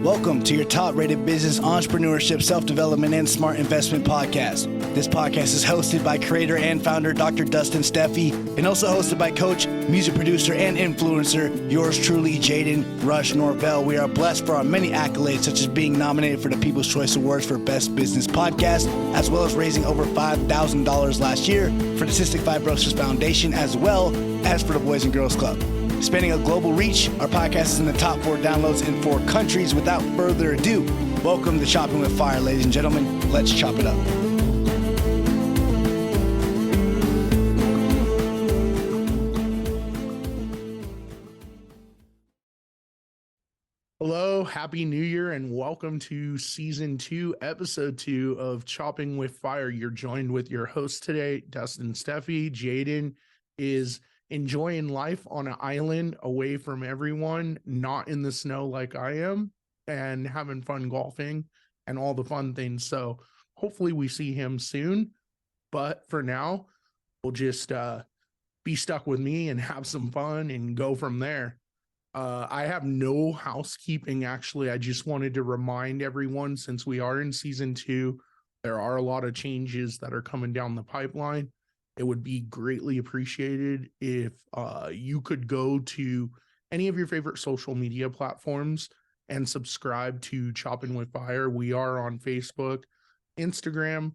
Welcome to your top-rated business, entrepreneurship, self-development, and smart investment podcast. This podcast is hosted by creator and founder Dr. Dustin Steffi, and also hosted by coach, music producer, and influencer, yours truly, Jaden Rush Norvell. We are blessed for our many accolades, such as being nominated for the People's Choice Awards for Best Business Podcast, as well as raising over $5,000 last year for the Cystic Fibrosis Foundation, as well as for the Boys and Girls Club. Spanning a global reach, our podcast is in the top 4 downloads in 4 countries. Without further ado, welcome to Chopping with Fire, ladies and gentlemen. Let's chop it up. Hello, happy new year, and welcome to season 2, episode 2 of Chopping with Fire. You're joined with your host today, Dustin Steffi. Jaden is enjoying life on an island away from everyone, not in the snow like I am, and having fun golfing and all the fun things. So hopefully we see him soon. But for now, we'll just be stuck with me and have some fun and go from there. I have no housekeeping, actually. I just wanted to remind everyone, since we are in season 2, there are a lot of changes that are coming down the pipeline. It would be greatly appreciated if you could go to any of your favorite social media platforms and subscribe to Chopping with Fire. We are on Facebook, Instagram,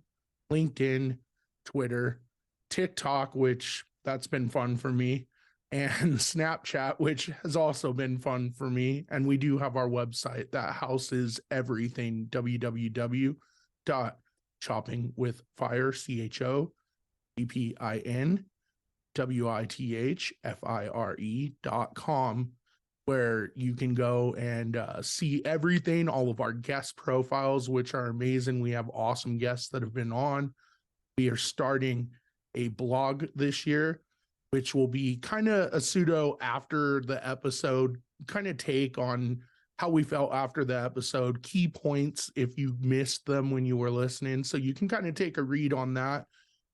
LinkedIn, Twitter, TikTok, which that's been fun for me, and Snapchat, which has also been fun for me. And we do have our website that houses everything, www.choppingwithfire, CHOPPINWITHFIRE.com, where you can go and see everything, all of our guest profiles, which are amazing. We have awesome guests that have been on. We are starting a blog this year, which will be kind of a pseudo after the episode kind of take on how we felt after the episode, key points if you missed them when you were listening. So you can kind of take a read on that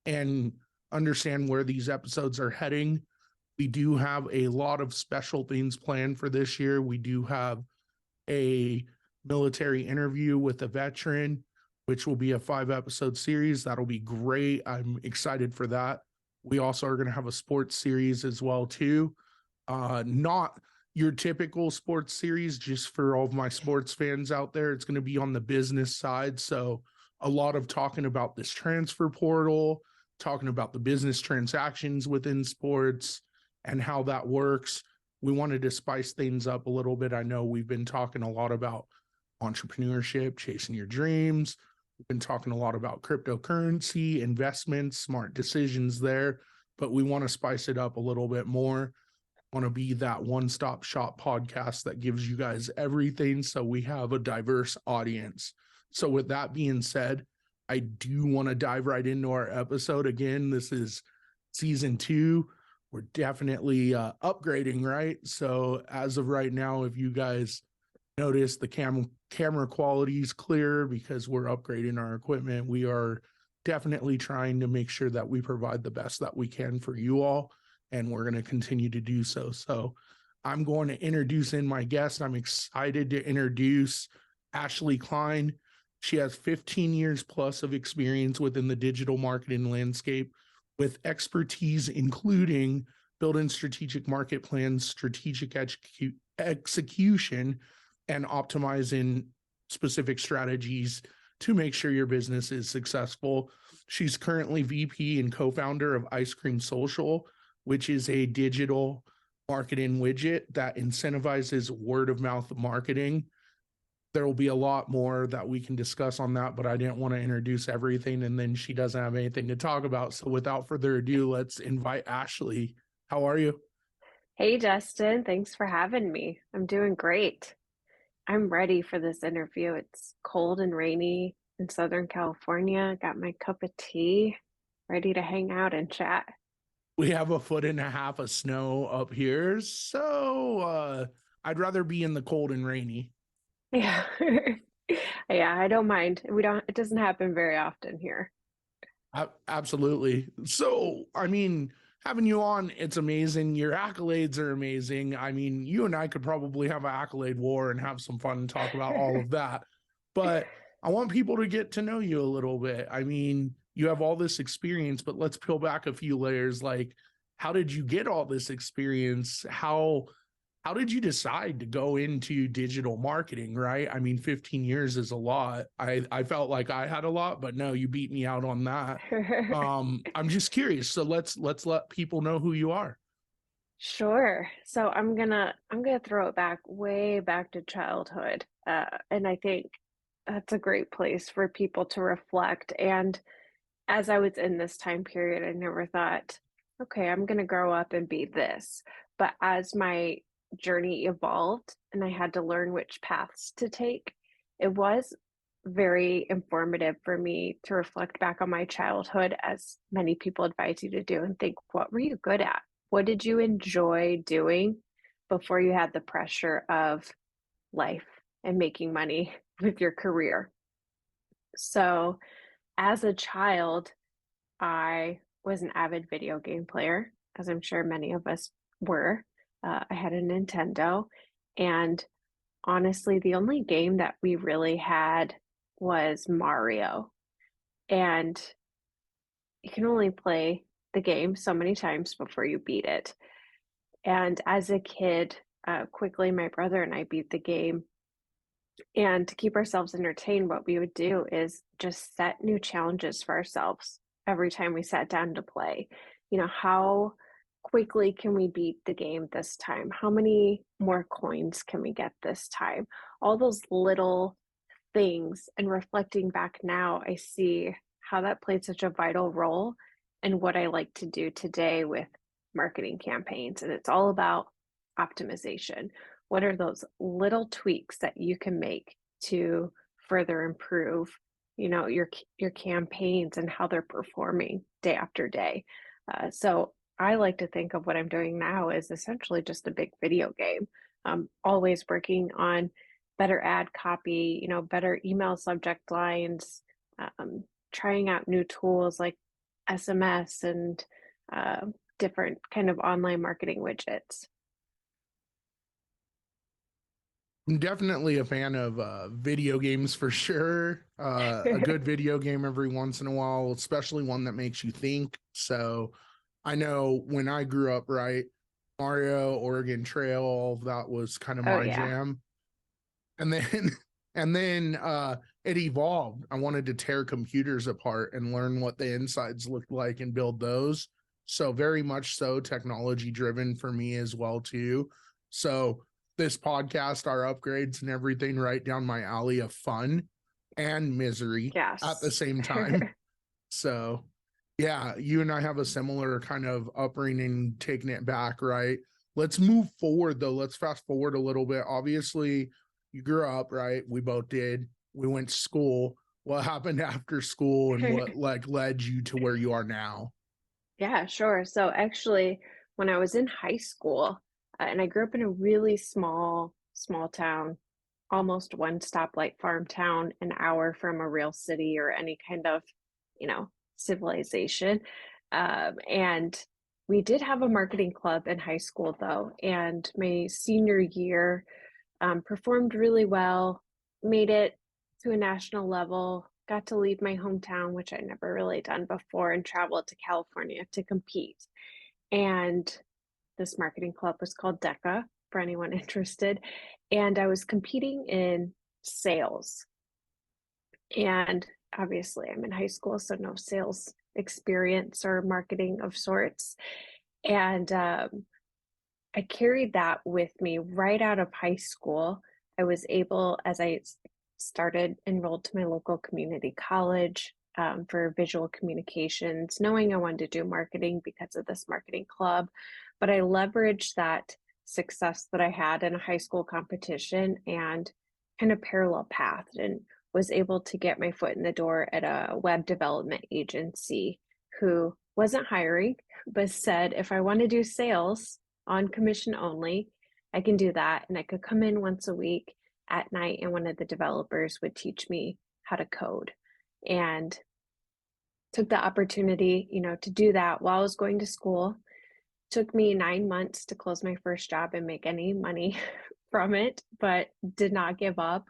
and understand where these episodes are heading. We do have a lot of special things planned for this year. We do have a military interview with a veteran, which will be a 5-episode series. That'll be great. I'm excited for that. We also are going to have a sports series as well, too. Not your typical sports series, just for all of my sports fans out there. It's going to be on the business side. So a lot of talking about this transfer portal, talking about the business transactions within sports and how that works. We wanted to spice things up a little bit. I know we've been talking a lot about entrepreneurship, chasing your dreams. We've been talking a lot about cryptocurrency, investments, smart decisions there, but we want to spice it up a little bit more. Want to be that one-stop shop podcast that gives you guys everything, so we have a diverse audience. So with that being said, I do want to dive right into our episode. Again, this is season 2. We're definitely upgrading, right? So as of right now, if you guys notice, the camera quality is clear because we're upgrading our equipment. We are definitely trying to make sure that we provide the best that we can for you all, and we're going to continue to do so. So I'm going to introduce in my guest. I'm excited to introduce Ashley Cline. She has 15 years plus of experience within the digital marketing landscape, with expertise including building strategic market plans, strategic execution, and optimizing specific strategies to make sure your business is successful. She's currently VP and co-founder of Ice Cream Social, which is a digital marketing widget that incentivizes word-of-mouth marketing. There will be a lot more that we can discuss on that, but I didn't want to introduce everything and then she doesn't have anything to talk about. So without further ado, let's invite Ashley. How are you? Hey, Justin. Thanks for having me. I'm doing great. I'm ready for this interview. It's cold and rainy in Southern California. Got my cup of tea, ready to hang out and chat. We have 1.5 feet of snow up here, so I'd rather be in the cold and rainy. Yeah. Yeah, I don't mind. It doesn't happen very often here. Absolutely. So, I mean, having you on. It's amazing. Your accolades are amazing. I mean, you and I could probably have an accolade war and have some fun and talk about all of that. But I want people to get to know you a little bit. I mean, you have all this experience, but let's peel back a few layers. Like, how did you get all this experience? How did you decide to go into digital marketing, right? I mean, 15 years is a lot. I felt like I had a lot, but no, you beat me out on that. I'm just curious. So let's let people know who you are. Sure. So I'm gonna throw it back way back to childhood. And I think that's a great place for people to reflect. And as I was in this time period, I never thought, okay, I'm gonna grow up and be this. But as my journey evolved and I had to learn which paths to take, it was very informative for me to reflect back on my childhood, as many people advise you to do, and think, what were you good at? What did you enjoy doing before you had the pressure of life and making money with your career? So, as a child, I was an avid video game player, as I'm sure many of us were. I had a Nintendo, and honestly, the only game that we really had was Mario. And you can only play the game so many times before you beat it. And as a kid, quickly my brother and I beat the game. And to keep ourselves entertained, what we would do is just set new challenges for ourselves every time we sat down to play. You know, how quickly can we beat the game this time? How many more coins can we get this time? All those little things. And reflecting back now, I see how that played such a vital role in what I like to do today with marketing campaigns. And it's all about optimization. What are those little tweaks that you can make to further improve, you know, your campaigns and how they're performing day after day? So I like to think of what I'm doing now as essentially just a big video game. Always working on better ad copy, you know, better email subject lines, trying out new tools like SMS and different kind of online marketing widgets. I'm definitely a fan of video games for sure. A good video game every once in a while, especially one that makes you think. So I know when I grew up, right, Mario, Oregon Trail, all of that was kind of Oh my yeah. jam. And then it evolved. I wanted to tear computers apart and learn what the insides looked like and build those. So very much so technology driven for me as well too. So this podcast, our upgrades and everything, right down my alley of fun and misery at the Yes. same time. So yeah, you and I have a similar kind of upbringing, taking it back, right? Let's move forward though. Let's fast forward a little bit. Obviously, you grew up, right? We both did. We went to school. What happened after school and what like led you to where you are now? Yeah, sure. So actually, when I was in high school, and I grew up in a really small town, almost one stoplight farm town, an hour from a real city or any kind of, you know, civilization. And we did have a marketing club in high school though, and my senior year, performed really well, made it to a national level, got to leave my hometown, which I'd never really done before, and traveled to California to compete. And this marketing club was called DECA for anyone interested. And I was competing in sales. And obviously, I'm in high school, so no sales experience or marketing of sorts. And I carried that with me right out of high school. I was able, as I started, enrolled to my local community college for visual communications, knowing I wanted to do marketing because of this marketing club. But I leveraged that success that I had in a high school competition and kind of parallel path, and was able to get my foot in the door at a web development agency who wasn't hiring, but said, if I want to do sales on commission only, I can do that. And I could come in once a week at night, and one of the developers would teach me how to code. And took the opportunity, you know, to do that while I was going to school. Took me 9 months to close my first job and make any money from it, but did not give up.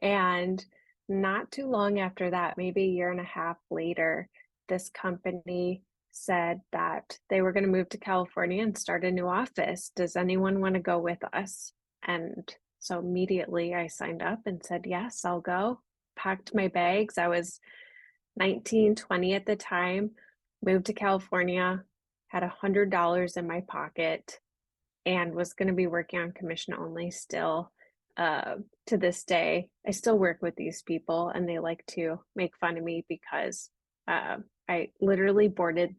And not too long after that, maybe a year and a half later, this company said that they were going to move to California and start a new office. Does anyone want to go with us? And so immediately I signed up and said, yes, I'll go. Packed my bags. I was 19, 20 at the time, moved to California, had $100 in my pocket, and was going to be working on commission only still. To this day, I still work with these people, and they like to make fun of me because I literally boarded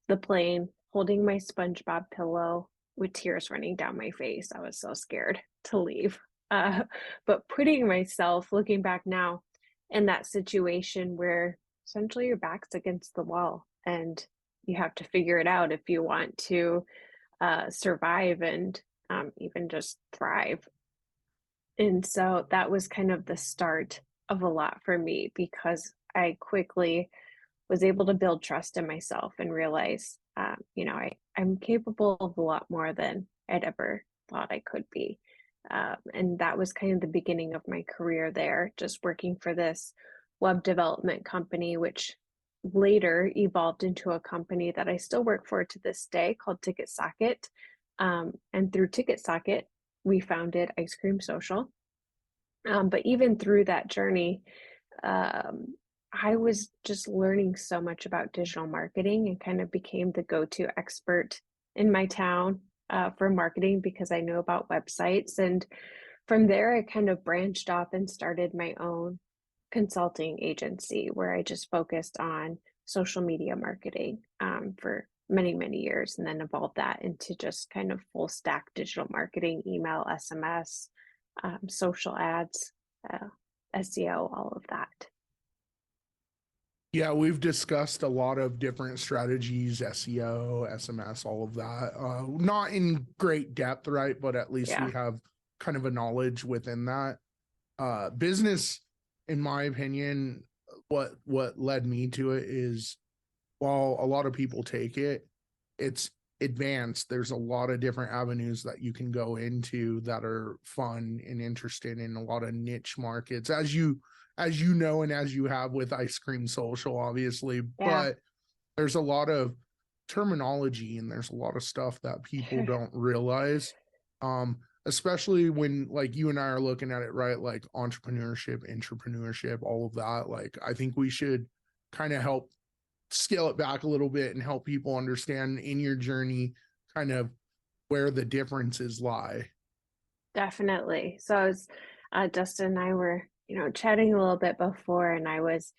the plane holding my SpongeBob pillow with tears running down my face. I was so scared to leave. But putting myself, looking back now, in that situation where essentially your back's against the wall and you have to figure it out if you want to survive and even just thrive. And so that was kind of the start of a lot for me, because I quickly was able to build trust in myself and realize, I'm capable of a lot more than I'd ever thought I could be. And that was kind of the beginning of my career there, just working for this web development company, which later evolved into a company that I still work for to this day called TicketSocket. And through TicketSocket, we founded Ice Cream Social. But even through that journey, I was just learning so much about digital marketing and kind of became the go-to expert in my town for marketing because I knew about websites. And from there, I kind of branched off and started my own consulting agency where I just focused on social media marketing for many, many years, and then evolved that into just kind of full stack digital marketing, email, SMS, social ads, SEO, all of that. Yeah, we've discussed a lot of different strategies, SEO, SMS, all of that. Not in great depth, right? But at least we have kind of a knowledge within that. Business, in my opinion, what led me to it is, while a lot of people take it, it's advanced. There's a lot of different avenues that you can go into that are fun and interesting in a lot of niche markets, as you know, and as you have with Ice Cream Social, obviously. But there's a lot of terminology and there's a lot of stuff that people don't realize, especially when, like, you and I are looking at it, right? Like entrepreneurship, all of that. Like, I think we should kind of help scale it back a little bit and help people understand in your journey kind of where the differences lie. Definitely. So I was, Dustin and I were, chatting a little bit before, and I was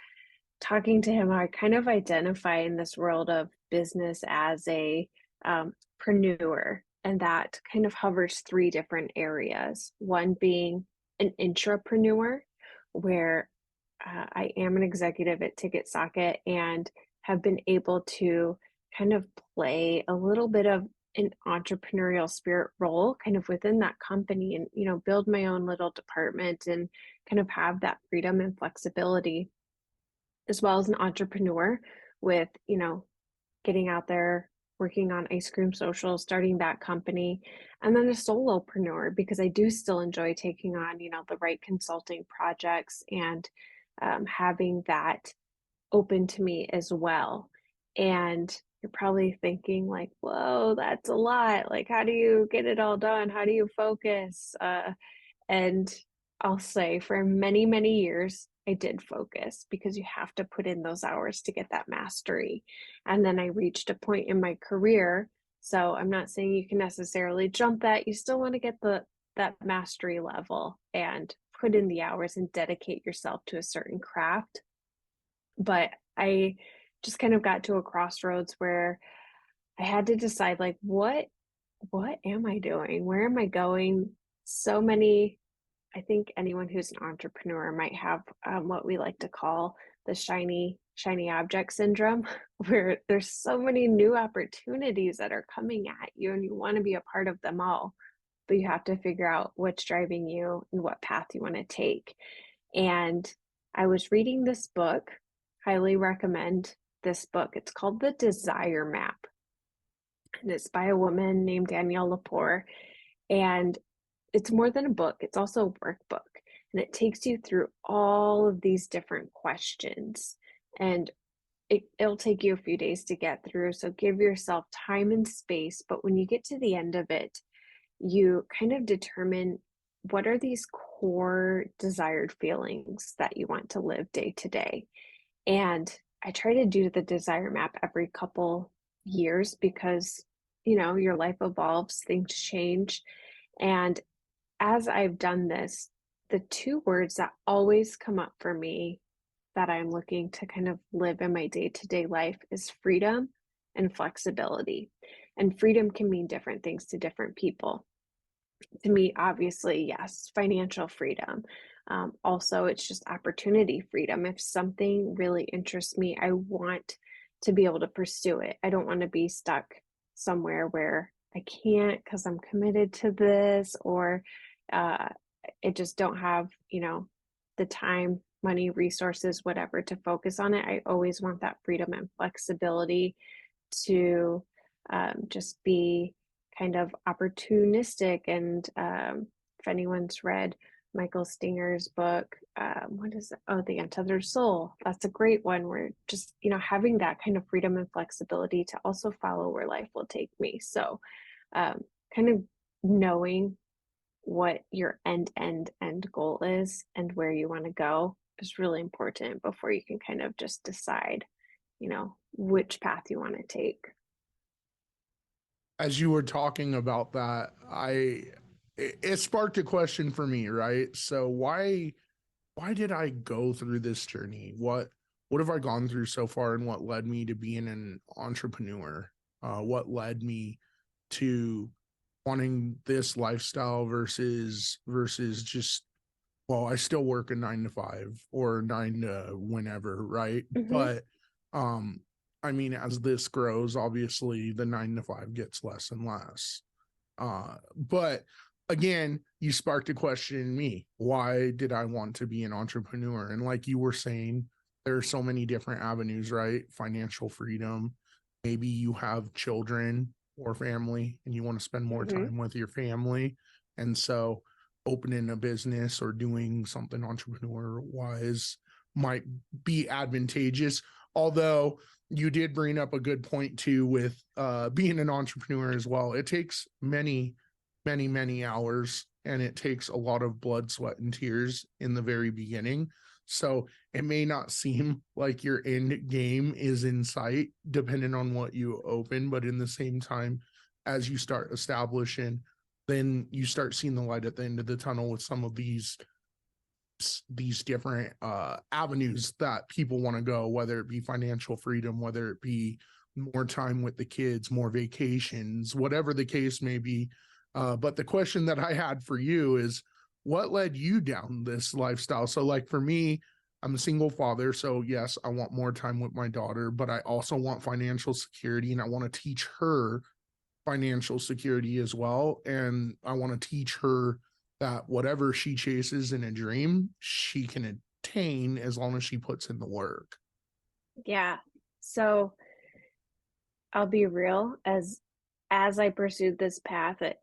talking to him. I kind of identify in this world of business as a preneur, and that kind of hovers three different areas. One being an intrapreneur, where I am an executive at TicketSocket and have been able to kind of play a little bit of an entrepreneurial spirit role kind of within that company and, build my own little department and kind of have that freedom and flexibility, as well as an entrepreneur with, getting out there, working on Ice Cream Social, starting that company, and then a solopreneur, because I do still enjoy taking on, the right consulting projects and having that open to me as well. And you're probably thinking like, whoa, that's a lot. Like, how do you get it all done? How do you focus? And I'll say for many, many years, I did focus, because you have to put in those hours to get that mastery. And then I reached a point in my career. So I'm not saying you can necessarily jump that. You still want to get that mastery level and put in the hours and dedicate yourself to a certain craft. But I just kind of got to a crossroads where I had to decide, like, what am I doing? Where am I going? So many, I think anyone who's an entrepreneur might have what we like to call the shiny object syndrome, where there's so many new opportunities that are coming at you and you want to be a part of them all, but you have to figure out what's driving you and what path you want to take. And I was reading this book, highly recommend this book. It's called The Desire Map. and it's by a woman named Danielle Lepore. And it's more than a book, it's also a workbook. And it takes you through all of these different questions. And it'll take you a few days to get through. So give yourself time and space. But when you get to the end of it, you kind of determine what are these core desired feelings that you want to live day to day. And I try to do the desire map every couple years because, your life evolves, things change. And as I've done this, the two words that always come up for me that I'm looking to kind of live in my day-to-day life is freedom and flexibility. And freedom can mean different things to different people. To me, obviously, yes, financial freedom. Also, it's just opportunity freedom. If something really interests me, I want to be able to pursue it. I don't want to be stuck somewhere where I can't because I'm committed to this, or it just don't have, the time, money, resources, whatever, to focus on it. I always want that freedom and flexibility to just be kind of opportunistic. And if anyone's read Michael Stinger's book, what is it? Oh, The Untethered Soul. That's a great one, where just, having that kind of freedom and flexibility to also follow where life will take me. So kind of knowing what your end goal is and where you want to go is really important before you can kind of just decide, which path you want to take. As you were talking about that, it sparked a question for me, right? So why did I go through this journey? What have I gone through so far, and what led me to being an entrepreneur? What led me to wanting this lifestyle versus just, well, I still work a 9 to 5 or 9 to whenever, right? Mm-hmm. But I mean, as this grows, obviously the 9 to 5 gets less and less. But again, you sparked a question in me. Why did I want to be an entrepreneur? And like you were saying, there are so many different avenues, right? Financial freedom. Maybe you have children or family and you want to spend more Mm-hmm. time with your family. And so opening a business or doing something entrepreneur wise might be advantageous. Although you did bring up a good point too with being an entrepreneur as well. It takes many hours, and it takes a lot of blood, sweat, and tears in the very beginning. So it may not seem like your end game is in sight, depending on what you open, but in the same time, as you start establishing, then you start seeing the light at the end of the tunnel with some of these different avenues that people want to go, whether it be financial freedom, whether it be more time with the kids, more vacations, whatever the case may be. But the question that I had for you is, what led you down this lifestyle? So like for me, I'm a single father. So yes, I want more time with my daughter, but I also want financial security, and I want to teach her financial security as well. And I want to teach her that whatever she chases in a dream, she can attain as long as she puts in the work. Yeah. So I'll be real, as I pursued this path at,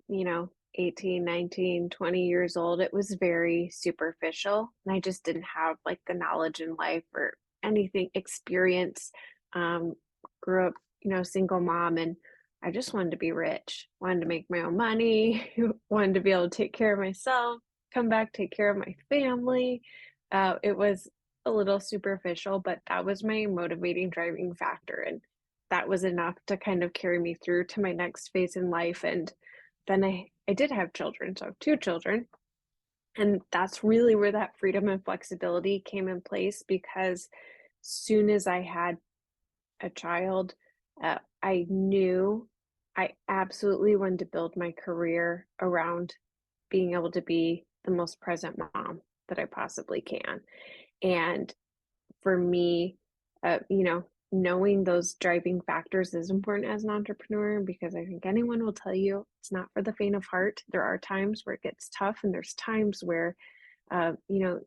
18, 19, 20 years old, it was very superficial. And I just didn't have like the knowledge in life or anything, experience. Grew up, single mom, and I just wanted to be rich, wanted to make my own money, wanted to be able to take care of myself, come back, take care of my family. It was a little superficial, but that was my motivating driving factor. And that was enough to kind of carry me through to my next phase in life. And then I did have children, so I have 2 children. And that's really where that freedom and flexibility came in place, because soon as I had a child, I knew I absolutely wanted to build my career around being able to be the most present mom that I possibly can. And for me, knowing those driving factors is important as an entrepreneur, because I think anyone will tell you it's not for the faint of heart. There are times where it gets tough, and there's times where, you're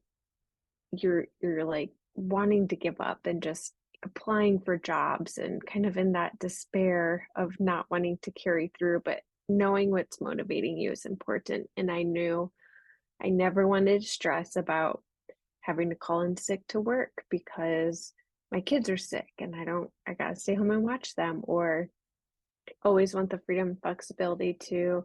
like wanting to give up and just, applying for jobs and kind of in that despair of not wanting to carry through, but knowing what's motivating you is important. And I knew I never wanted to stress about having to call in sick to work because my kids are sick and I gotta stay home and watch them, or always want the freedom and flexibility to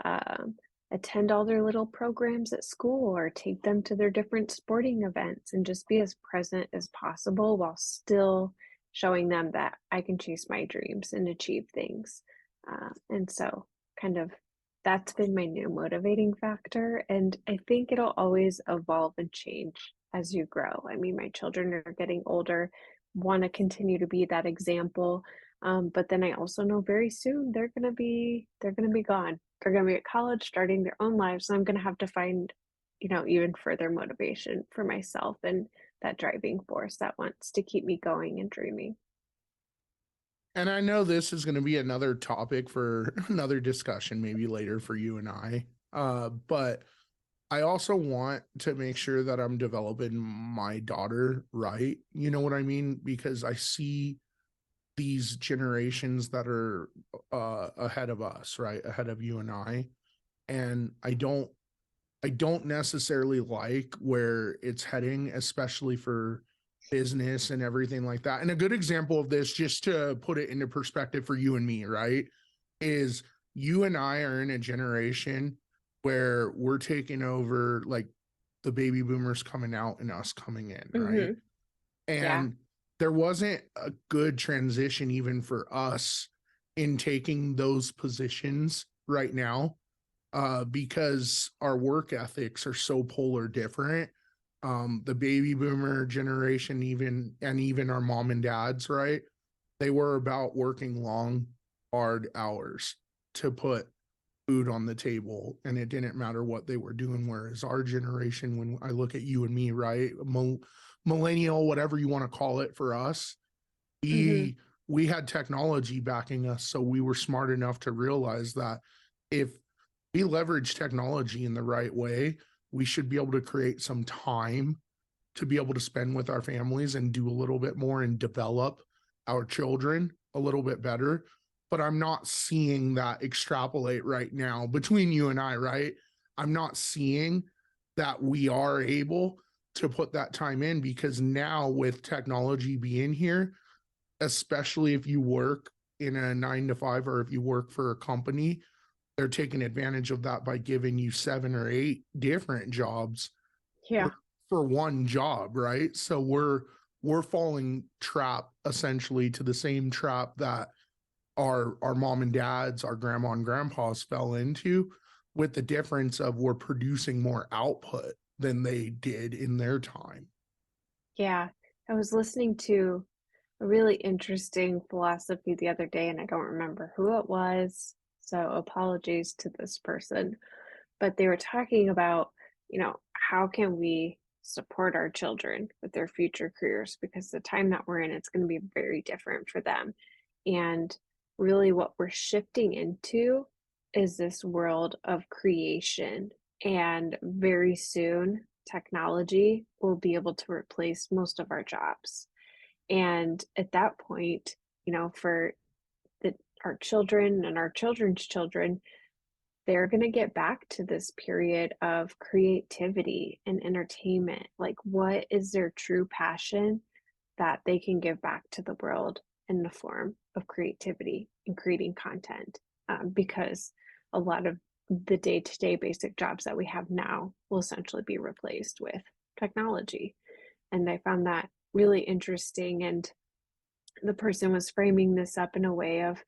um, attend all their little programs at school or take them to their different sporting events and just be as present as possible while still showing them that I can chase my dreams and achieve things. And so, kind of, that's been my new motivating factor. And I think it'll always evolve and change as you grow. I mean, my children are getting older, want to continue to be that example. But then I also know very soon they're gonna be gone. They're gonna be at college, starting their own lives. So I'm gonna have to find, even further motivation for myself and that driving force that wants to keep me going and dreaming. And I know this is going to be another topic for another discussion, maybe later for you and I. But I also want to make sure that I'm developing my daughter right. You know what I mean? Because I see these generations that are ahead of us, right? Ahead of you and I. And I don't necessarily like where it's heading, especially for business and everything like that. And a good example of this, just to put it into perspective for you and me, right, is you and I are in a generation where we're taking over like the baby boomers coming out and us coming in, right? Yeah. And there wasn't a good transition even for us in taking those positions right now, because our work ethics are so polar different. The baby boomer generation, even our mom and dads, right? They were about working long, hard hours to put food on the table, and it didn't matter what they were doing. Whereas our generation, when I look at you and me, right, millennial, whatever you want to call it, for us, hmm we had technology backing us, so we were smart enough to realize that if we leverage technology in the right way, we should be able to create some time to be able to spend with our families and do a little bit more and develop our children a little bit better. But I'm not seeing that extrapolate right now between you and I, right? I'm not seeing that we are able to put that time in, because now with technology being here, especially if you work in a 9 to 5 or if you work for a company, they're taking advantage of that by giving you 7 or 8 different jobs Yeah. for one job, right? So we're falling trap essentially to the same trap that our mom and dads, our grandma and grandpas fell into, with the difference of we're producing more output than they did in their time. Yeah. I was listening to a really interesting philosophy the other day, and I don't remember who it was. So apologies to this person, but they were talking about, how can we support our children with their future careers, because the time that we're in, it's going to be very different for them. And really what we're shifting into is this world of creation. And very soon, technology will be able to replace most of our jobs. And at that point, for the, our children and our children's children, they're going to get back to this period of creativity and entertainment. Like, what is their true passion that they can give back to the world in the form of creativity and creating content? Because a lot of the day-to-day basic jobs that we have now will essentially be replaced with technology. And I found that really interesting. And the person was framing this up in a way of,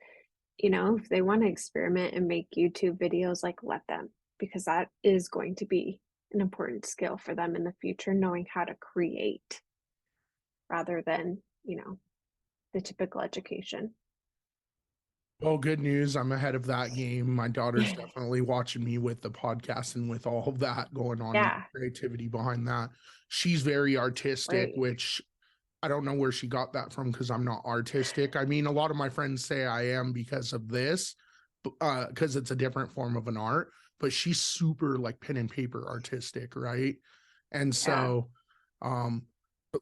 if they want to experiment and make YouTube videos, like, let them, because that is going to be an important skill for them in the future, knowing how to create rather than, the typical education. Well, good news. I'm ahead of that game. My daughter's definitely watching me with the podcast and with all of that going on, with the Yeah, creativity behind that. She's very artistic, right. which I don't know where she got that from, because I'm not artistic. I mean, a lot of my friends say I am because of this, because it's a different form of an art, but she's super like pen and paper artistic, right? And Yeah. so, um,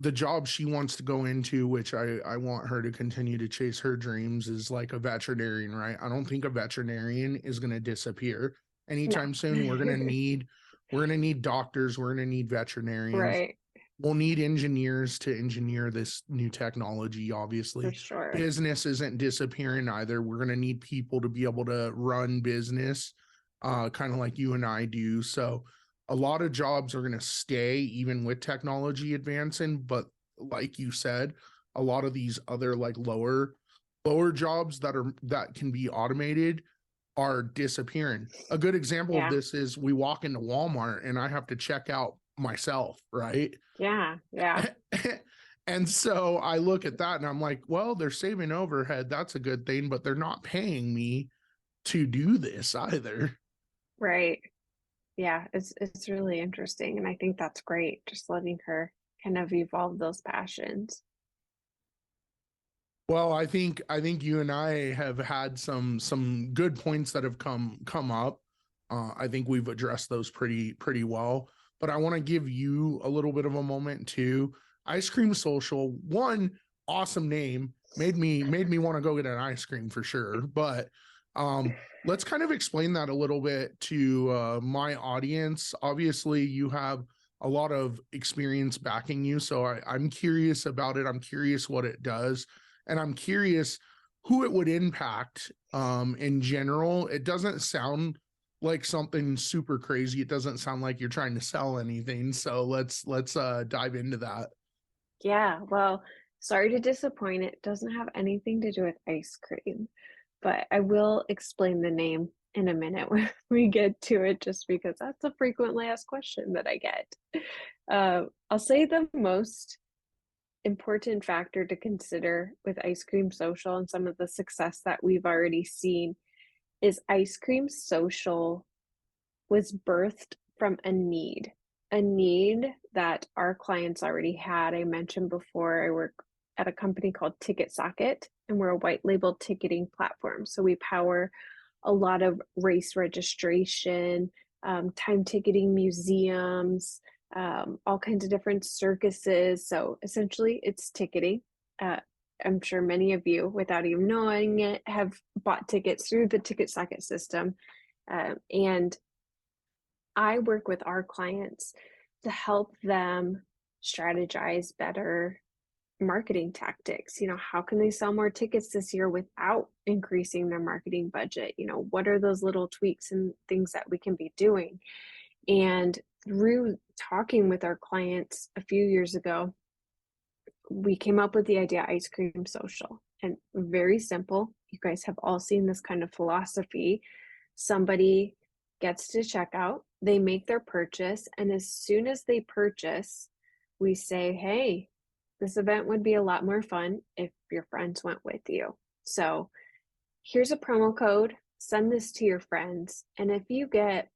the job she wants to go into, which I want her to continue to chase her dreams, is like a veterinarian, right? I don't think a veterinarian is going to disappear anytime soon. We're going to need doctors. We're going to need veterinarians. Right. We'll need engineers to engineer this new technology. Obviously, For sure. business isn't disappearing either. We're going to need people to be able to run business, kind of like you and I do. So a lot of jobs are going to stay even with technology advancing, but like you said, a lot of these other like lower jobs that can be automated are disappearing. A good example of this is we walk into Walmart and I have to check out myself, right? Yeah. And so I look at that and I'm like, well, they're saving overhead. That's a good thing, but they're not paying me to do this either. Right. Yeah, it's really interesting, and I think that's great, just letting her kind of evolve those passions. Well, I think you and I have had some good points that have come up. I think we've addressed those pretty well. But I want to give you a little bit of a moment too. Ice Cream Social, one awesome name, made me want to go get an ice cream for sure. But let's kind of explain that a little bit to my audience. Obviously, you have a lot of experience backing you, so I'm curious about it. I'm curious what it does, and I'm curious who it would impact in general. It doesn't sound like something super crazy. It doesn't sound like you're trying to sell anything. So let's dive into that. Yeah, well, sorry to disappoint. It doesn't have anything to do with ice cream, but I will explain the name in a minute when we get to it, just because that's a frequently asked question that I get. I'll say the most important factor to consider with Ice Cream Social and some of the success that we've already seen is Ice Cream Social was birthed from a need that our clients already had. I mentioned before, I work at a company called TicketSocket, and we're a white label ticketing platform. So we power a lot of race registration, time ticketing museums, all kinds of different circuses. So essentially, it's ticketing. I'm sure many of you, without even knowing it, have bought tickets through the TicketSocket system. And I work with our clients to help them strategize better marketing tactics. How can they sell more tickets this year without increasing their marketing budget? What are those little tweaks and things that we can be doing? And through talking with our clients a few years ago, we came up with the idea Ice Cream Social. And very simple. You guys have all seen this kind of philosophy. Somebody gets to checkout, they make their purchase, and as soon as they purchase, we say, hey, this event would be a lot more fun if your friends went with you. So here's a promo code, send this to your friends, and if you get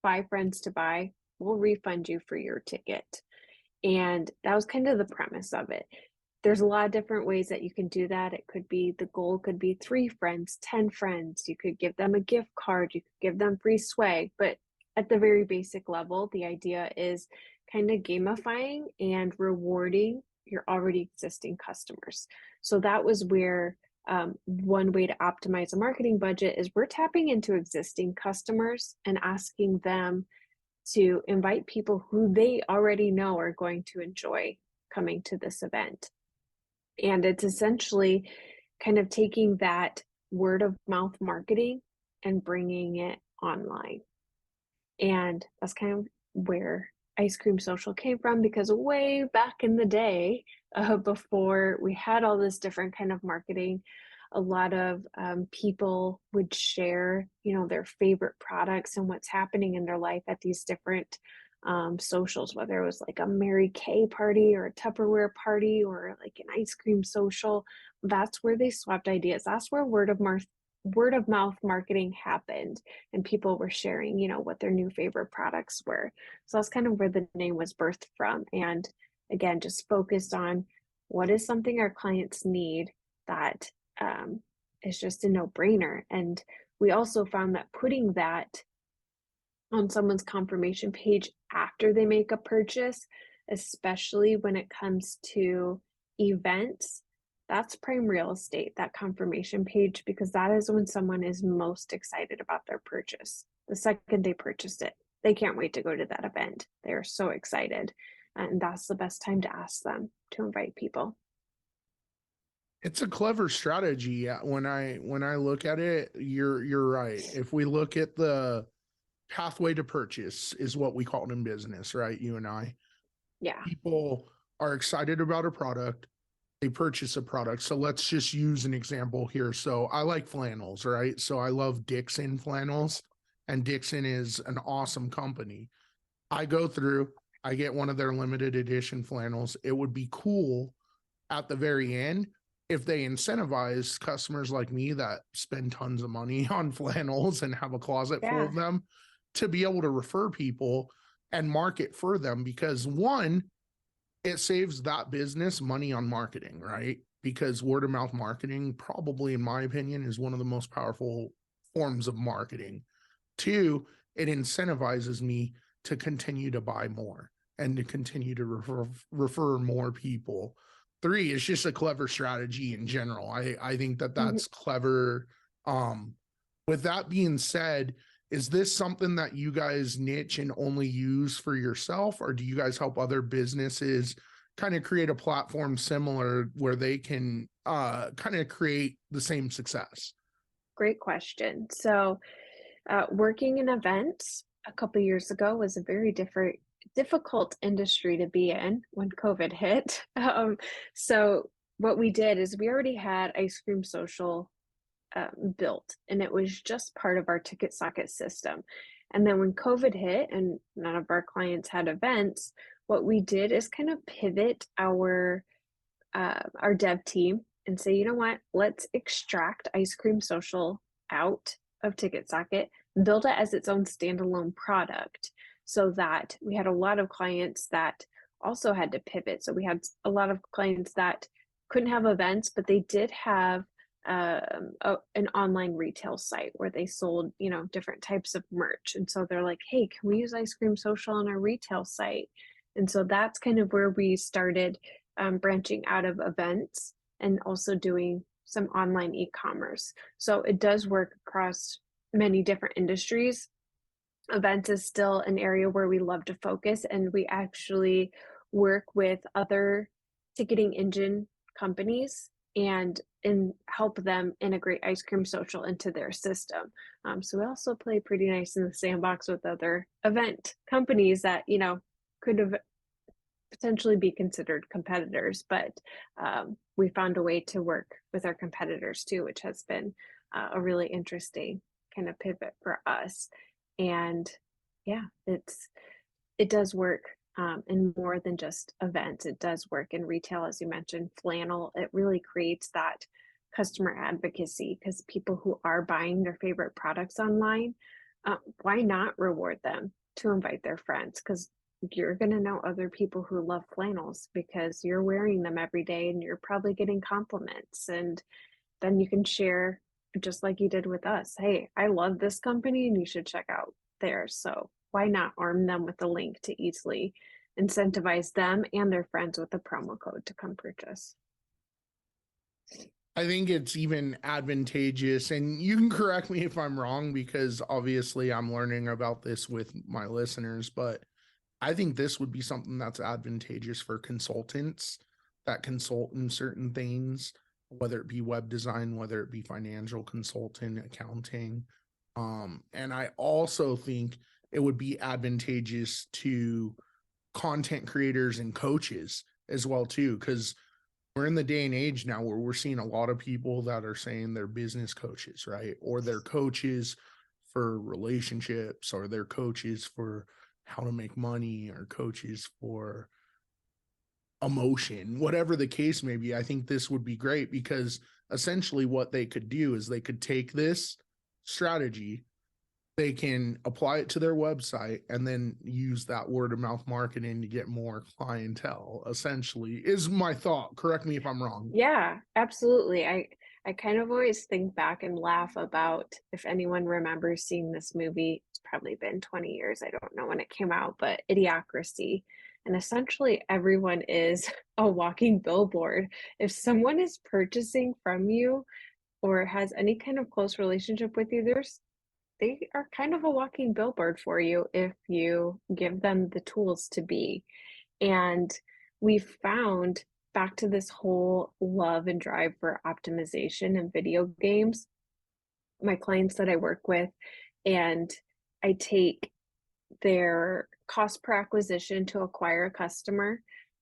5 friends to buy, we'll refund you for your ticket. And that was kind of the premise of it. There's a lot of different ways that you can do that. The goal could be 3 friends, 10 friends. You could give them a gift card. You could give them free swag. But at the very basic level, the idea is kind of gamifying and rewarding your already existing customers. So that was where one way to optimize a marketing budget is we're tapping into existing customers and asking them to invite people who they already know are going to enjoy coming to this event. And it's essentially kind of taking that word of mouth marketing and bringing it online. And that's kind of where Ice Cream Social came from, because way back in the day, before we had all this different kind of marketing, a lot of people would share, their favorite products and what's happening in their life at these different socials, whether it was like a Mary Kay party or a Tupperware party or like an ice cream social. That's where they swapped ideas. That's where word of mouth marketing happened, and people were sharing, what their new favorite products were. So that's kind of where the name was birthed from. And again, just focused on what is something our clients need that is just a no-brainer. And we also found that putting that on someone's confirmation page after they make a purchase especially when it comes to events. That's prime real estate, that confirmation page, because that is when someone is most excited about their purchase. The second they purchased it, they can't wait to go to that event. They're so excited. And that's the best time to ask them to invite people. It's a clever strategy. When I look at it, you're right. If we look at the pathway to purchase is what we call it in business, right? You and I. Yeah. People are excited about a product. They purchase a product. So let's just use an example here. So I like flannels, right? So I love Dixon flannels, and Dixon is an awesome company. I go through, I get one of their limited edition flannels. It would be cool at the very end if they incentivize customers like me that spend tons of money on flannels and have a closet full Yeah. of them to be able to refer people and market for them, because one, it saves that business money on marketing, right? Because word of mouth marketing, probably in my opinion, is one of the most powerful forms of marketing. Two, it incentivizes me to continue to buy more and to continue to refer more people. Three, it's just a clever strategy in general. I think that that's clever. With that being said, is this something that you guys niche and only use for yourself, or do you guys help other businesses kind of create a platform similar where they can kind of create the same success? Great question. So, working in events a couple years ago was a very difficult industry to be in when COVID hit. So what we did is we already had Ice Cream Social built, and it was just part of our TicketSocket system. And then when COVID hit and none of our clients had events, what we did is kind of pivot our dev team and say, you know what, let's extract Ice Cream Social out of TicketSocket, build it as its own standalone product, so that we had a lot of clients that also had to pivot. So we had a lot of clients that couldn't have events, but they did have an online retail site where they sold, different types of merch. And so they're like, hey, can we use Ice Cream Social on our retail site? And so that's kind of where we started branching out of events and also doing some online e-commerce. So it does work across many different industries. Events is still an area where we love to focus, and we actually work with other ticketing engine companies and help them integrate Ice Cream Social into their system. So we also play pretty nice in the sandbox with other event companies that, could have potentially be considered competitors, but we found a way to work with our competitors too, which has been a really interesting kind of pivot for us. And yeah, it does work in more than just events. It does work in retail, as you mentioned, flannel. It really creates that customer advocacy, because people who are buying their favorite products online, why not reward them to invite their friends? Because you're going to know other people who love flannels because you're wearing them every day and you're probably getting compliments. And then you can share, just like you did with us. Hey, I love this company and you should check out theirs. So why not arm them with a link to easily incentivize them and their friends with a promo code to come purchase? I think it's even advantageous, and you can correct me if I'm wrong, because obviously I'm learning about this with my listeners, but I think this would be something that's advantageous for consultants that consult in certain things, whether it be web design, whether it be financial consulting, accounting. And I also think it would be advantageous to content creators and coaches as well too, because we're in the day and age now where we're seeing a lot of people that are saying they're business coaches, right? Or they're coaches for relationships, or they're coaches for how to make money, or coaches for emotion, whatever the case may be. I think this would be great, because essentially what they could do is they could take this strategy, they can apply it to their website, and then use that word of mouth marketing to get more clientele, essentially, is my thought. Correct me if I'm wrong. Yeah, absolutely. I kind of always think back and laugh about, if anyone remembers seeing this movie, it's probably been 20 years. I don't know when it came out, but Idiocracy. And essentially everyone is a walking billboard. If someone is purchasing from you or has any kind of close relationship with you, they are kind of a walking billboard for you if you give them the tools to be. And we've found, back to this whole love and drive for optimization in video games, my clients that I work with, and I take their cost per acquisition to acquire a customer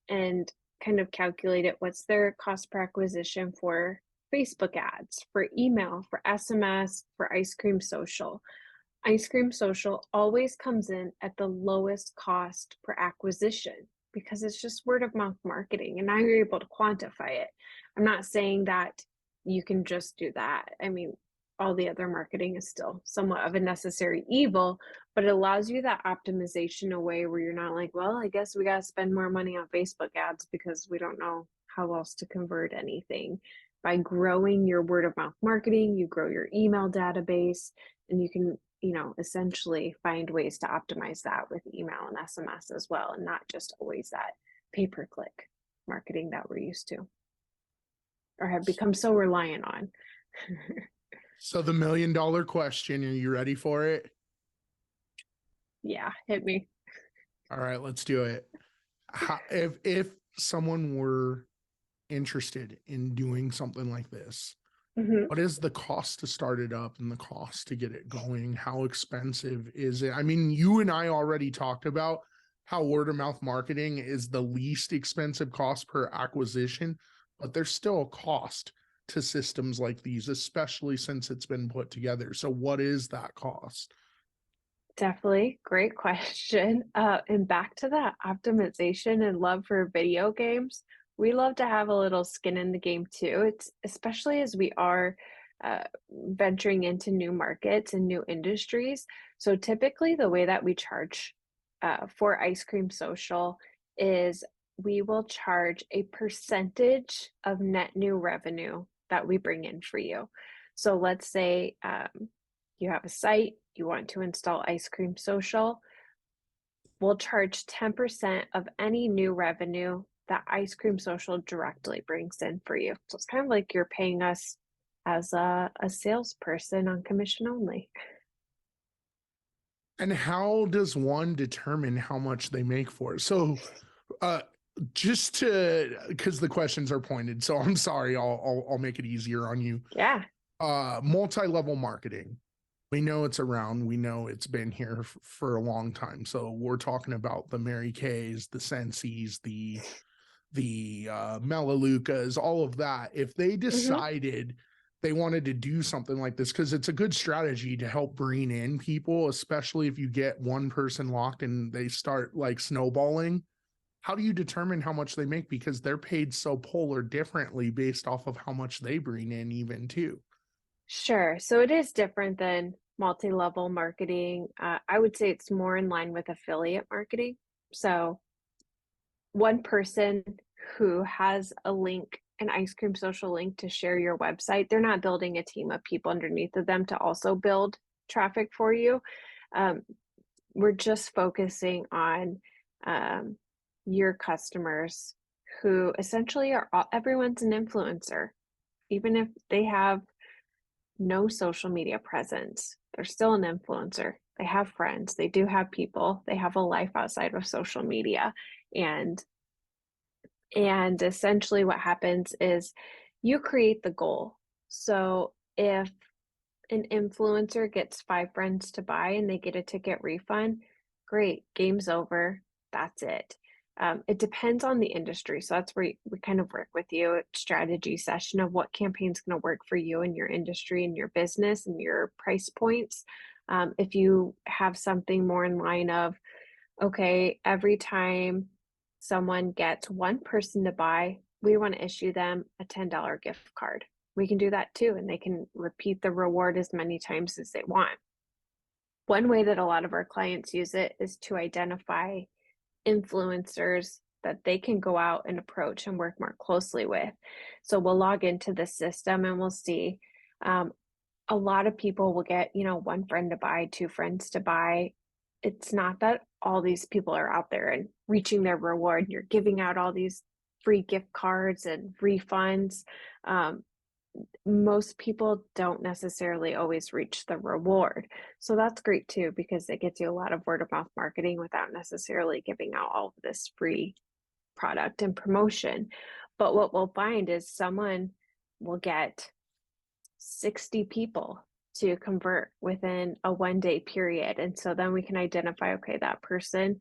and kind of calculate it. What's their cost per acquisition for Facebook ads, for email, for SMS, for Ice Cream Social? Ice Cream Social always comes in at the lowest cost per acquisition because it's just word of mouth marketing, and now you're able to quantify it. I'm not saying that you can just do that. I mean, all the other marketing is still somewhat of a necessary evil, but it allows you that optimization away where you're not like, well, I guess we got to spend more money on Facebook ads because we don't know how else to convert anything. By growing your word of mouth marketing, you grow your email database, and you can, essentially find ways to optimize that with email and SMS as well, and not just always that pay-per-click marketing that we're used to or have become so reliant on. So the $1 million question, are you ready for it? Yeah, hit me. All right, let's do it. If someone were interested in doing something like this, what is the cost to start it up and the cost to get it going? How expensive is it? I mean, you and I already talked about how word of mouth marketing is the least expensive cost per acquisition, but there's still a cost to systems like these, especially since it's been put together. So what is that cost? Definitely. Great question. And back to that optimization and love for video games, we love to have a little skin in the game too. It's especially as we are venturing into new markets and new industries. So typically the way that we charge for Ice Cream Social is we will charge a percentage of net new revenue that we bring in for you. So let's say you have a site, you want to install Ice Cream Social, we'll charge 10% of any new revenue that Ice Cream Social directly brings in for you. So it's kind of like you're paying us as a salesperson on commission only. And how does one determine how much they make for it? So just to, because the questions are pointed, so I'm sorry, I'll make it easier on you. Yeah. Multi-level marketing. We know it's around. We know it's been here for a long time. So we're talking about the Mary Kays, the Sensies, the Melaleucas, all of that. If they decided they wanted to do something like this, because it's a good strategy to help bring in people, especially if you get one person locked and they start like snowballing. How do you determine how much they make? Because they're paid so polar differently based off of how much they bring in even too. Sure. So it is different than multi-level marketing. I would say it's more in line with affiliate marketing. So one person who has a link, an Ice Cream Social link to share your website, they're not building a team of people underneath of them to also build traffic for you. We're just focusing on your customers who essentially are everyone's an influencer. Even if they have no social media presence, they're still an influencer. They have friends, they do have people, they have a life outside of social media. And essentially what happens is you create the goal. So if an influencer gets 5 friends to buy and they get a ticket refund, great, game's over, that's it. It depends on the industry. So that's where we kind of work with you, a strategy session of what campaign's going to work for you and your industry and your business and your price points. If you have something more in line of, okay, every time someone gets one person to buy, we want to issue them a $10 gift card. We can do that too, and they can repeat the reward as many times as they want. One way that a lot of our clients use it is to identify influencers that they can go out and approach and work more closely with. So we'll log into the system and we'll see a lot of people will get, 1 friend to buy, 2 friends to buy. it's not that all these people are out there and reaching their reward. You're giving out all these free gift cards and refunds. Most people don't necessarily always reach the reward. So that's great too, because it gets you a lot of word of mouth marketing without necessarily giving out all of this free product and promotion. But what we'll find is someone will get 60 people to convert within a 1 day period. And so then we can identify, okay, that person,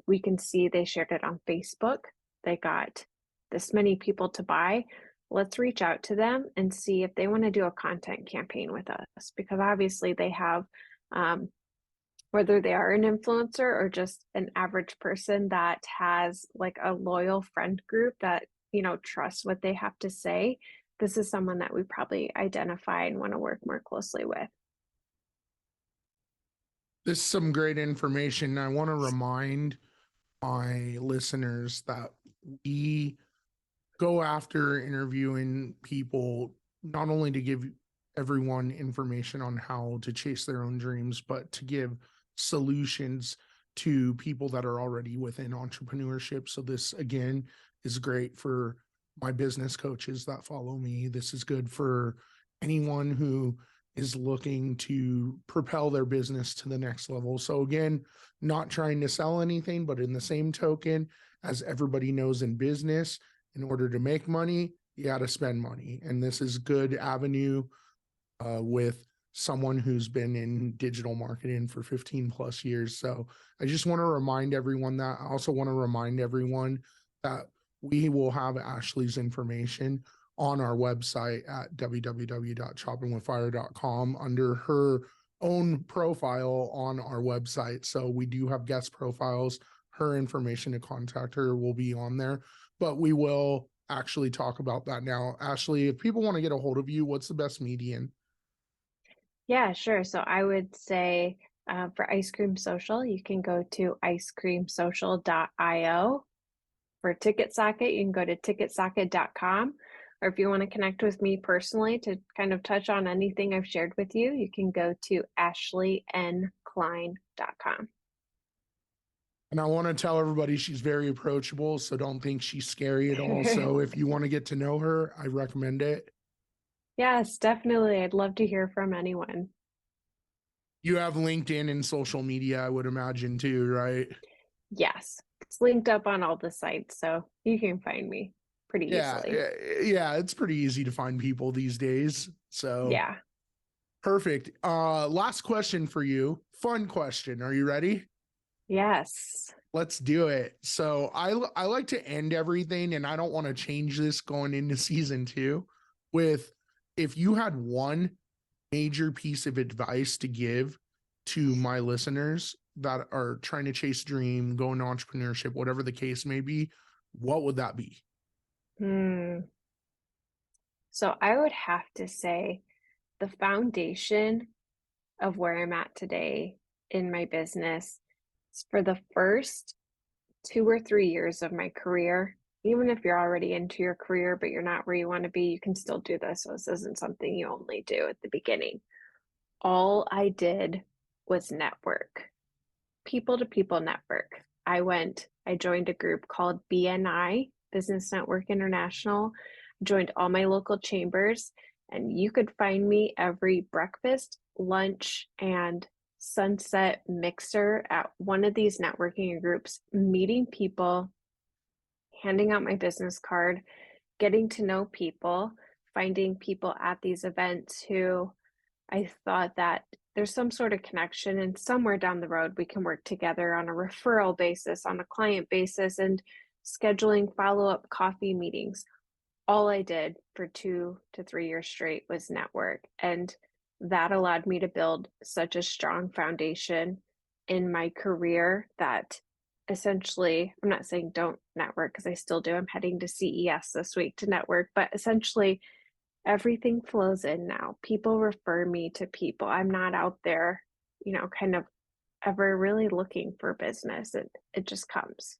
we can see they shared it on Facebook. They got this many people to buy. Let's reach out to them and see if they want to do a content campaign with us, because obviously they have, whether they are an influencer or just an average person that has like a loyal friend group that, you know, trusts what they have to say, this is someone that we probably identify and want to work more closely with. This is some great information. I want to remind my listeners that we go after interviewing people not only to give everyone information on how to chase their own dreams, but to give solutions to people that are already within entrepreneurship. So this, again, is great for my business coaches that follow me. This is good for anyone who is looking to propel their business to the next level. So again, not trying to sell anything, but in the same token, as everybody knows in business, in order to make money, you got to spend money. And this is good avenue with someone who's been in digital marketing for 15 plus years. So I just want to remind everyone that. I also want to remind everyone that we will have Ashley's information on our website at www.shoppingwithfire.com under her own profile on our website. So we do have guest profiles. Her information to contact her will be on there, but we will actually talk about that now. Ashley, if people want to get a hold of you, what's the best medium? Yeah, sure. So I would say for Ice Cream Social, you can go to icecreamsocial.io. For TicketSocket, you can go to ticketsocket.com. Or if you want to connect with me personally to kind of touch on anything I've shared with you, you can go to ashleykline.com. And I want to tell everybody she's very approachable, so don't think she's scary at all. So if you want to get to know her, I recommend it. Yes, definitely. I'd love to hear from anyone. You have LinkedIn and social media, I would imagine too, right? Yes, it's linked up on all the sites, so you can find me pretty easily. Yeah, it's pretty easy to find people these days. So Yeah. Perfect. Last question for you. Fun question. Are you ready? Yes. Let's do it. So I like to end everything, and I don't want to change this going into season 2 with, if you had one major piece of advice to give to my listeners that are trying to chase dream, go into entrepreneurship, whatever the case may be, what would that be? So I would have to say the foundation of where I'm at today in my business is for the first 2 or 3 years of my career. Even if you're already into your career, but you're not where you want to be, you can still do this. So this isn't something you only do at the beginning. All I did was network, people to people network. I joined a group called BNI, Business Network International, joined all my local chambers, and you could find me every breakfast, lunch, and sunset mixer at one of these networking groups, meeting people, handing out my business card, getting to know people, finding people at these events who I thought that there's some sort of connection, and somewhere down the road we can work together on a referral basis, on a client basis, and scheduling follow-up coffee meetings. All I did for 2 to 3 years straight was network, and that allowed me to build such a strong foundation in my career that essentially, I'm not saying don't network, because I still do. I'm heading to CES this week to network, but essentially everything flows in now. People refer me to people. I'm not out there, kind of ever really looking for business. It just comes.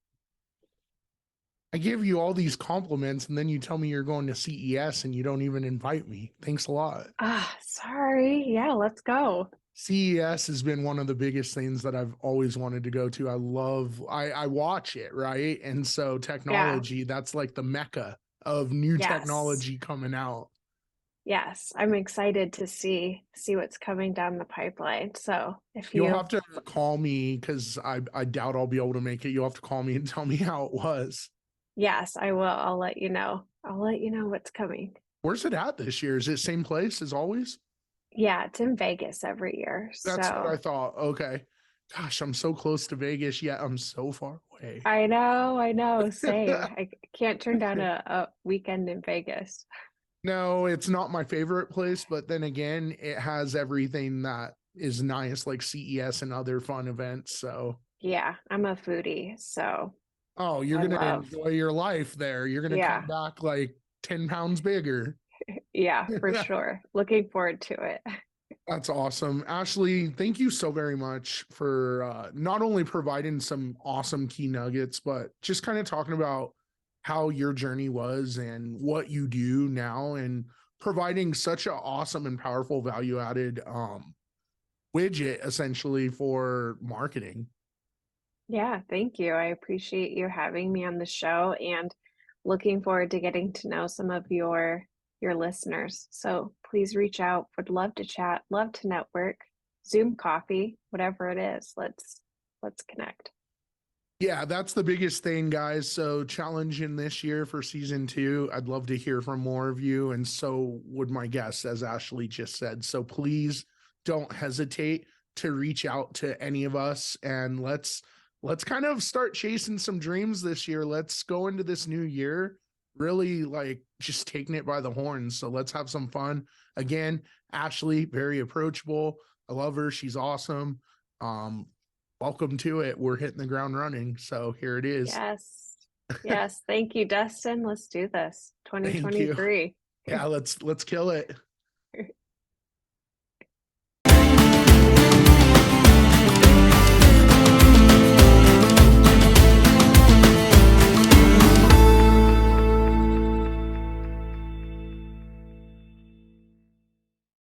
I give you all these compliments, and then you tell me you're going to CES and you don't even invite me. Thanks a lot. Sorry. Yeah, let's go. CES has been one of the biggest things that I've always wanted to go to. I watch it, right? And so Yeah. technology, that's like the mecca of new Yes. technology coming out. Yes. I'm excited to see what's coming down the pipeline. So if You'll you, have to call me because I doubt I'll be able to make it. You'll have to call me and tell me how it was. yes, I will. I'll let you know. I'll let you know what's coming. Where's it at this year? Is it same place as always? Yeah, it's in Vegas every year. That's what I So thought. Okay. Gosh, I'm so close to Vegas, yet I'm so far away. I know, same. I can't turn down a weekend in Vegas. No, it's not my favorite place, but then again, it has everything that is nice, like CES and other fun events. So, Yeah, I'm a foodie, so oh, you're I gonna love. enjoy your life there. You're gonna come Yeah, back like 10 pounds bigger. yeah, for sure. Looking forward to it. That's awesome. Ashley, thank you so very much for not only providing some awesome key nuggets, but just kind of talking about how your journey was and what you do now and providing such an awesome and powerful value added widget essentially for marketing. Yeah, thank you. I appreciate you having me on the show and looking forward to getting to know some of your listeners. So please reach out. Would love to chat, love to network, Zoom coffee, whatever it is. Let's connect. Yeah, that's the biggest thing, guys. So challenging this year for season 2. I'd love to hear from more of you. And so would my guests, as Ashley just said. So please don't hesitate to reach out to any of us and let's kind of start chasing some dreams this year. Let's go into this new year really like just taking it by the horns. So let's have some fun. Again, Ashley, very approachable. I love her. She's awesome. Welcome to it. We're hitting the ground running. So here it is. Yes. Yes. Thank you, Dustin. Let's do this. Thank you. 2023. Yeah, let's kill it.